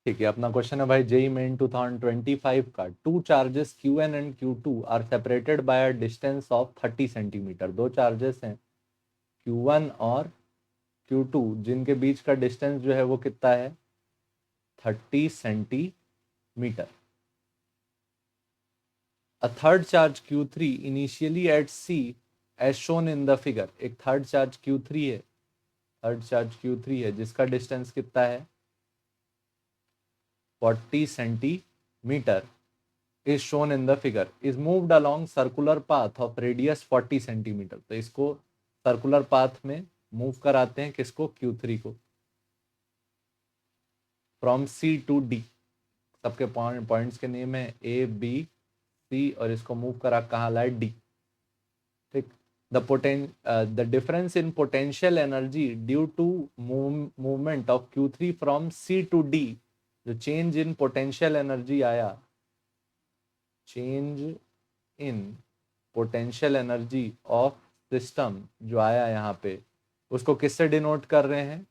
ठीक है, अपना क्वेश्चन है भाई जेई मेन 2025 का। Two charges Q1 and Q2 are separated by a distance of 30 centimetre. दो चार्जेस हैं Q1 और Q2 जिनके बीच का डिस्टेंस जो है वो कितना है, 30 centimetre. A third charge Q3 initially at C as shown in the figure. एक थर्ड चार्ज Q3 है, थर्ड चार्ज Q3 है जिसका डिस्टेंस कितना है, 40 centimetre, is shown in the figure, is moved along circular path of radius 40 centimetre. तो इसको circular path में move कराते हैं किसको, Q3 को, फ्रॉम C टू D। सबके पॉइंट्स के नेम है A B C और इसको मूव करा कहाँ लाए, D। ठीक। The difference in potential energy due to movement of Q3 from C to D, जो चेंज इन पोटेंशियल एनर्जी आया, change in potential energy of system जो आया यहाँ पे, उसको किससे डिनोट कर रहे हैं,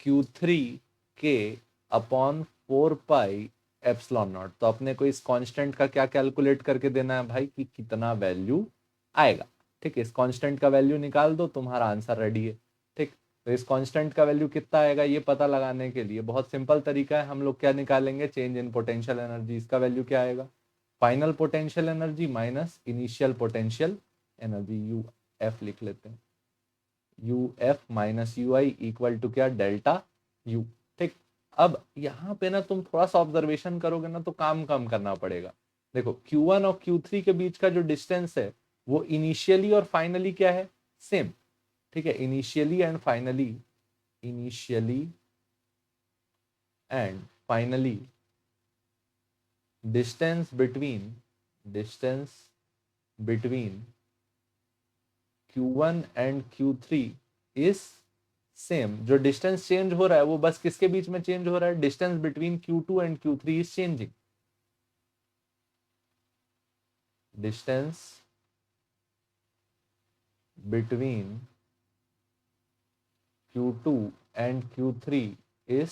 Q3 के अपॉन 4 पाई एप्सिलॉन नॉट। तो अपने को इस कांस्टेंट का क्या कैलकुलेट करके देना है भाई, कि कितना वैल्यू आएगा। ठीक है, इस कांस्टेंट का वैल्यू निकाल दो, तुम्हारा आंसर रेडी है। ठीक, तो इस कांस्टेंट का वैल्यू कितना आएगा ये पता लगाने के लिए बहुत सिंपल तरीका है, हम लोग क्या निकालेंगे, चेंज इन पोटेंशियल एनर्जी। इसका वैल्यू क्या आएगा, final potential energy minus initial potential energy, U F लिख लेते हैं, U F minus U I equal to क्या, डेल्टा यू। ठीक, अब यहाँ पे ना तुम थोड़ा सा ऑब्जर्वेशन करोगे ना तो काम कम करना पड़ेगा। देखो Q1 और Q3 के बीच का जो डिस्टेंस है वो इनिशियली और फाइनली क्या है, सेम। ठीक है, initially and finally, initially and finally distance between, distance between Q1 and Q3 is same. जो डिस्टेंस चेंज हो रहा है वो बस किसके बीच में चेंज हो रहा है, distance between Q2 and Q3 is changing. Distance between Q2 and Q3 is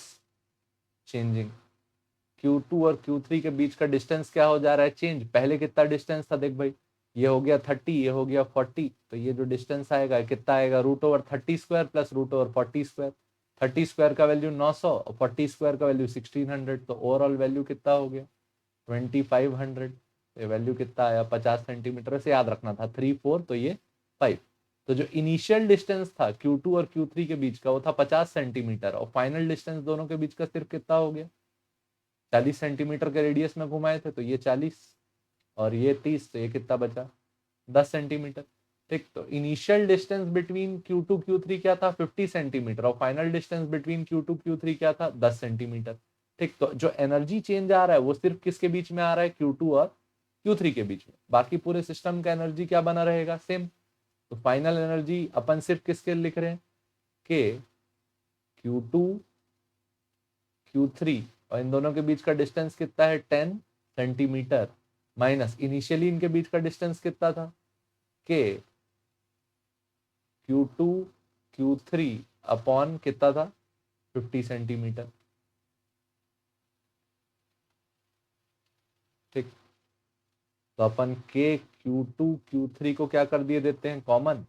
changing. Q2 और Q3 के बीच का डिस्टेंस क्या हो जा रहा है, चेंज। पहले कितना डिस्टेंस था, देख भाई, ये हो गया 30, ये हो गया 40, तो ये जो डिस्टेंस आएगा कितना आएगा, √30² प्लस √40²। 30² का वैल्यू 900 और 40² का वैल्यू 1600, तो ओवरऑल वैल्यू कितना हो गया, 2500। ये वैल्यू कितना आया, 50 सेंटीमीटर से याद रखना था, 3 4 तो ये 5। तो जो इनिशियल डिस्टेंस था Q2 और Q3 के बीच का वो था 50 सेंटीमीटर, और फाइनल डिस्टेंस दोनों के बीच का सिर्फ कितना हो गया, 40 सेंटीमीटर के रेडियस में घुमाए थे तो ये 40 और ये 30, तो ये कितना बचा, 10 सेंटीमीटर। ठीक, तो initial distance between Q2 Q3 क्या था, 50 सेंटीमीटर, और final distance between Q2 Q3 क्या था, 10 सेंटीमीटर। ठीक, तो जो एनर्जी चेंज आ रहा है वो सिर्फ किसके बीच में आ रहा है, Q2 और Q3 के बीच में। बाकी पूरे सिस्टम का एनर्जी क्या बना रहेगा, सेम। तो फाइनल एनर्जी अपन सिर्फ किसके लिख रहे हैं, के Q2 Q3, और इन दोनों के बीच का डिस्टेंस कितना है, 10 सेंटीमीटर, माइनस इनिशियली इनके बीच का डिस्टेंस कितना था, के Q2 Q3 अपॉन कितना था, 50 सेंटीमीटर। ठीक, तो अपन के Q2 Q3 को क्या कर दिए देते हैं, कॉमन।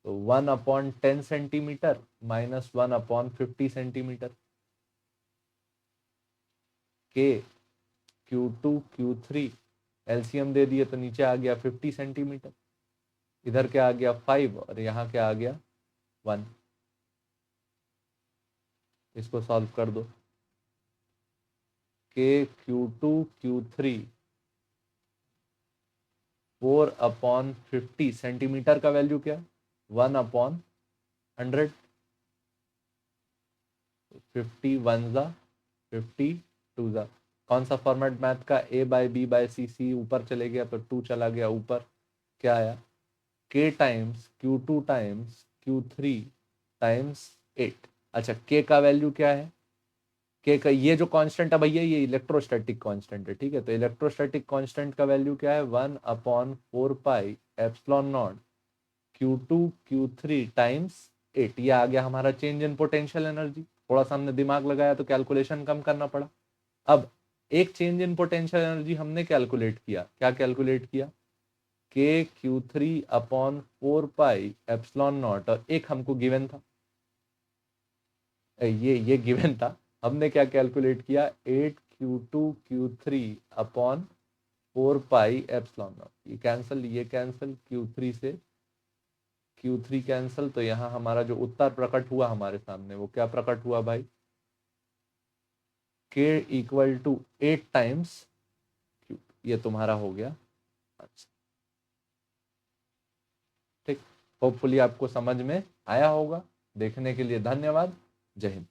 तो 1/10 सेंटीमीटर माइनस 1/50 सेंटीमीटर, के Q2 Q3 एलसीएम दे दिए तो नीचे आ गया 50 सेंटीमीटर, इधर क्या आ गया 5 और यहाँ क्या आ गया 1। इसको सॉल्व कर दो, के Q2 Q3 4/50 सेंटीमीटर का वैल्यू क्या, 1/100। 50 1 जा 50 2 जा, कौन सा फॉर्मेट मैथ का, A/B/C, ऊपर चले गया तो 2 चला गया ऊपर, क्या आया, K times Q2 times Q3 times 8। अच्छा, K का वैल्यू क्या है, K का ये जो कांस्टेंट है भैया ये इलेक्ट्रोस्टैटिक कांस्टेंट है। ठीक है, तो इलेक्ट्रोस्टैटिक कांस्टेंट का वैल्यू क्या है, 1/4 pi epsilon not Q2 Q3 times 8। ये आ गया हमारा चेंज इन पोटेंशियल एनर्जी। थोड़ा सा हमने दिमाग लगाया तो कैलकुलेशन कम करना पड़ा। अब एक चेंज इन पोटेंशियल एनर्जी हमने कैलकुलेट किया, क्या कैलकुलेट किया, के Q3 upon 4 pi epsilon not, और एक हमको गिवन था, ये गिवन था, हमने क्या कैलकुलेट किया, 8Q2 Q3 upon 4 pi epsilon not. ये कैंसल Q3 से Q3 कैंसल, तो यहाँ हमारा जो उत्तर प्रकट हुआ हमारे सामने वो क्या प्रकट हुआ भाई, K equal to 8 times Q। ये तुम्हारा हो गया। अच्छा ठीक, होपफुली आपको समझ में आया होगा। देखने के लिए धन्यवाद। जय हिंद।